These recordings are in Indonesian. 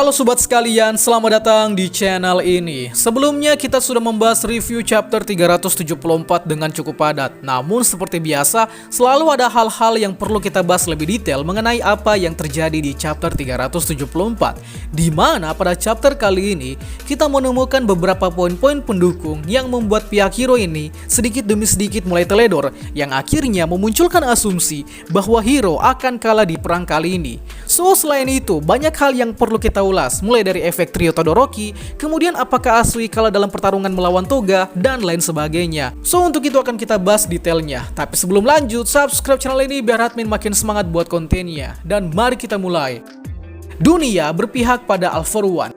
Halo sobat sekalian, selamat datang di channel ini. Sebelumnya kita sudah membahas review chapter 374 dengan cukup padat. Namun seperti biasa, selalu ada hal-hal yang perlu kita bahas lebih detail mengenai apa yang terjadi di chapter 374. Di mana pada chapter kali ini, kita menemukan beberapa poin-poin pendukung yang membuat pihak hero ini sedikit demi sedikit mulai teledor, yang akhirnya memunculkan asumsi bahwa hero akan kalah di perang kali ini. So selain itu, banyak hal yang perlu kita ulas, mulai dari efek trio Todoroki, kemudian apakah Asui kalah dalam pertarungan melawan Toga, dan lain sebagainya. So untuk itu akan kita bahas detailnya. Tapi sebelum lanjut, subscribe channel ini biar admin makin semangat buat kontennya. Dan mari kita mulai. Dunia berpihak pada All For One.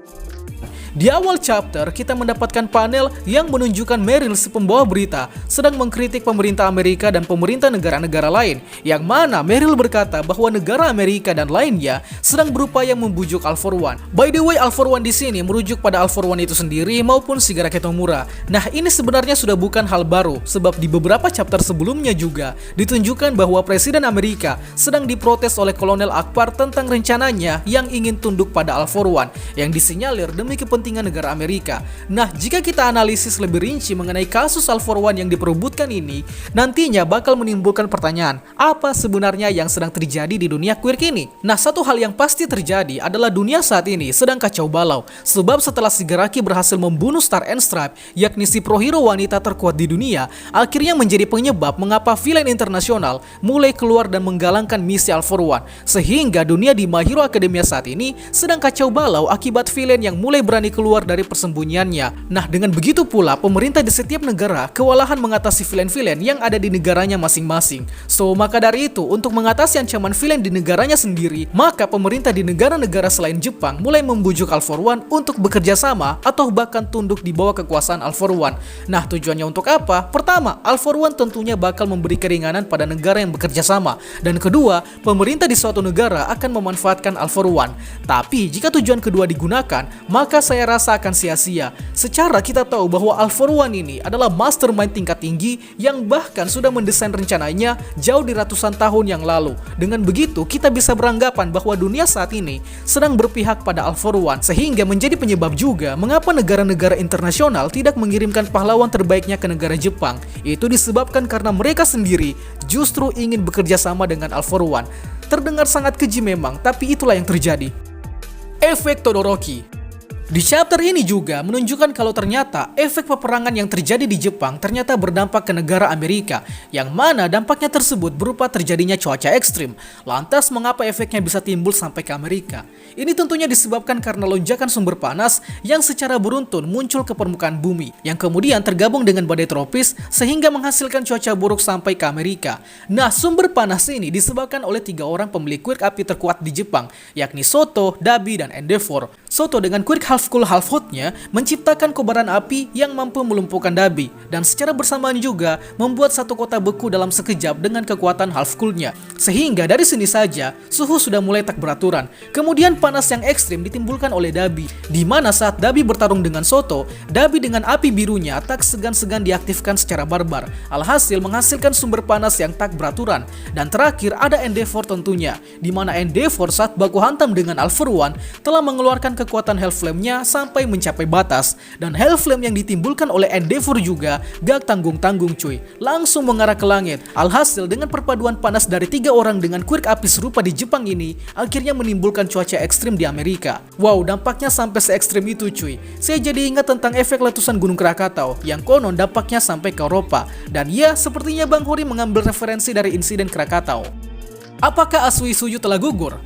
Di awal chapter, kita mendapatkan panel yang menunjukkan Meryl si pembawa berita sedang mengkritik pemerintah Amerika dan pemerintah negara-negara lain, yang mana Meryl berkata bahwa negara Amerika dan lainnya sedang berupaya membujuk All For One. By the way, All For One di sini merujuk pada All For One itu sendiri maupun Shigaraki Tomura. Nah, ini sebenarnya sudah bukan hal baru, sebab di beberapa chapter sebelumnya juga ditunjukkan bahwa Presiden Amerika sedang diprotes oleh Kolonel Akbar tentang rencananya yang ingin tunduk pada All For One, yang disinyalir demi kepentingan negara Amerika. Nah, jika kita analisis lebih rinci mengenai kasus All For One yang diperebutkan ini, nantinya bakal menimbulkan pertanyaan, apa sebenarnya yang sedang terjadi di dunia quirk ini? Nah, satu hal yang pasti terjadi adalah dunia saat ini sedang kacau balau, sebab setelah Shigaraki berhasil membunuh Star and Stripe, yakni si pro hero wanita terkuat di dunia, akhirnya menjadi penyebab mengapa villain internasional mulai keluar dan menggalangkan misi All For One, sehingga dunia di My Hero Academia saat ini sedang kacau balau akibat villain yang mulai berani keluar dari persembunyiannya. Nah, dengan begitu pula pemerintah di setiap negara kewalahan mengatasi villain-villain yang ada di negaranya masing-masing. So, maka dari itu, untuk mengatasi ancaman villain di negaranya sendiri, maka pemerintah di negara-negara selain Jepang mulai membujuk All For One untuk bekerja sama atau bahkan tunduk di bawah kekuasaan All For One. Nah, tujuannya untuk apa? Pertama, All For One tentunya bakal memberi keringanan pada negara yang bekerja sama. Dan kedua, pemerintah di suatu negara akan memanfaatkan All For One. Tapi, jika tujuan kedua digunakan, maka saya rasa akan sia-sia. Secara kita tahu bahwa All For One ini adalah mastermind tingkat tinggi yang bahkan sudah mendesain rencananya jauh di ratusan tahun yang lalu. Dengan begitu, kita bisa beranggapan bahwa dunia saat ini sedang berpihak pada All For One, sehingga menjadi penyebab juga mengapa negara-negara internasional tidak mengirimkan pahlawan terbaiknya ke negara Jepang. Itu disebabkan karena mereka sendiri justru ingin bekerja sama dengan All For One. Terdengar sangat keji memang, tapi itulah yang terjadi. Efek Todoroki. Di chapter ini juga menunjukkan kalau ternyata efek peperangan yang terjadi di Jepang ternyata berdampak ke negara Amerika, yang mana dampaknya tersebut berupa terjadinya cuaca ekstrim. Lantas mengapa efeknya bisa timbul sampai ke Amerika? Ini tentunya disebabkan karena lonjakan sumber panas yang secara beruntun muncul ke permukaan bumi, yang kemudian tergabung dengan badai tropis sehingga menghasilkan cuaca buruk sampai ke Amerika. Nah, sumber panas ini disebabkan oleh 3 orang pemilik quirk api terkuat di Jepang, yakni Soto, Dabi, dan Endeavor. Soto dengan quirk half cool half hotnya menciptakan kobaran api yang mampu melumpuhkan Dabi, dan secara bersamaan juga membuat satu kota beku dalam sekejap dengan kekuatan half coolnya. Sehingga dari sini saja suhu sudah mulai tak beraturan. Kemudian panas yang ekstrim ditimbulkan oleh Dabi, di mana saat Dabi bertarung dengan Soto, Dabi dengan api birunya tak segan-segan diaktifkan secara barbar. Alhasil menghasilkan sumber panas yang tak beraturan. Dan terakhir ada Endeavor tentunya, di mana Endeavor saat baku hantam dengan All For One telah mengeluarkan kekuatan Hell Flame-nya sampai mencapai batas, dan Hell Flame yang ditimbulkan oleh Endeavor juga gak tanggung-tanggung cuy, langsung mengarah ke langit. Alhasil dengan perpaduan panas dari 3 orang dengan quirk api serupa di Jepang ini akhirnya menimbulkan cuaca ekstrim di Amerika. Wow, dampaknya sampai se ekstrim itu cuy. Saya jadi ingat tentang efek letusan Gunung Krakatau yang konon dampaknya sampai ke Eropa. Dan ya, sepertinya Bang Hori mengambil referensi dari insiden Krakatau. Apakah Asui Suju telah gugur?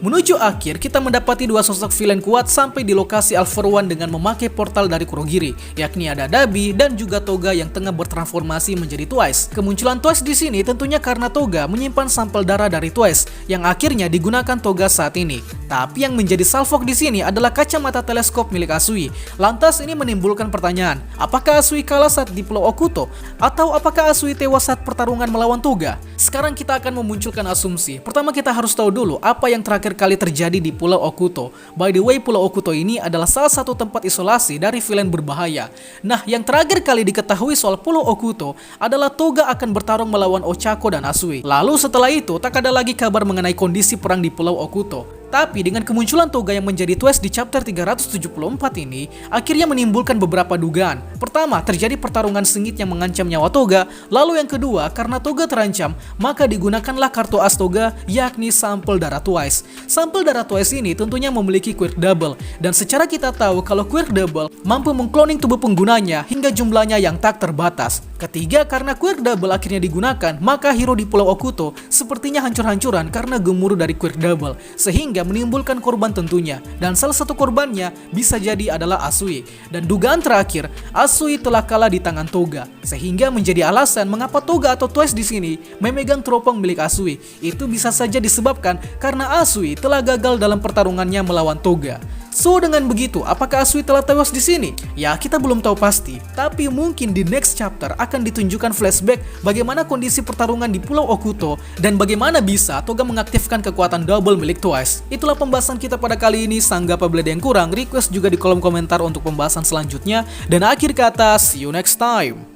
Menuju akhir, kita mendapati 2 sosok villain kuat sampai di lokasi All For One dengan memakai portal dari Kurogiri, yakni ada Dabi dan juga Toga yang tengah bertransformasi menjadi Twice. Kemunculan Twice di sini tentunya karena Toga menyimpan sampel darah dari Twice yang akhirnya digunakan Toga saat ini. Tapi yang menjadi salfok di sini adalah kacamata teleskop milik Asui. Lantas ini menimbulkan pertanyaan, apakah Asui kalah saat di Pulau Okuto? Atau apakah Asui tewas saat pertarungan melawan Toga? Sekarang kita akan memunculkan asumsi. Pertama kita harus tahu dulu apa yang terakhir kali terjadi di Pulau Okuto. By the way, Pulau Okuto ini adalah salah satu tempat isolasi dari villain berbahaya. Nah, yang terakhir kali diketahui soal Pulau Okuto adalah Toga akan bertarung melawan Ochako dan Asui. Lalu setelah itu tak ada lagi kabar mengenai kondisi perang di Pulau Okuto. Tapi dengan kemunculan Toga yang menjadi twist di chapter 374 ini, akhirnya menimbulkan beberapa dugaan. Pertama, terjadi pertarungan sengit yang mengancam nyawa Toga. Lalu yang kedua, karena Toga terancam, maka digunakanlah kartu as Toga, yakni sampel darah Twice. Sampel darah Twice ini tentunya memiliki Quirk Double, dan secara kita tahu kalau Quirk Double mampu mengkloning tubuh penggunanya hingga jumlahnya yang tak terbatas. Ketiga, karena Quirk Double akhirnya digunakan, maka hero di Pulau Okuto sepertinya hancur-hancuran karena gemuruh dari Quirk Double, sehingga menimbulkan korban tentunya, dan salah satu korbannya bisa jadi adalah Asui. Dan dugaan terakhir, Asui telah kalah di tangan Toga, sehingga menjadi alasan mengapa Toga atau Twice di sini memegang teropong milik Asui. Itu bisa saja disebabkan karena Asui telah gagal dalam pertarungannya melawan Toga. So dengan begitu, apakah Asui telah tewas di sini? Ya, kita belum tahu pasti. Tapi mungkin di next chapter akan ditunjukkan flashback bagaimana kondisi pertarungan di Pulau Okuto dan bagaimana bisa Toga mengaktifkan kekuatan double milik Twice. Itulah pembahasan kita pada kali ini. Sanggap apabila ada yang kurang, request juga di kolom komentar untuk pembahasan selanjutnya. Dan akhir kata, see you next time.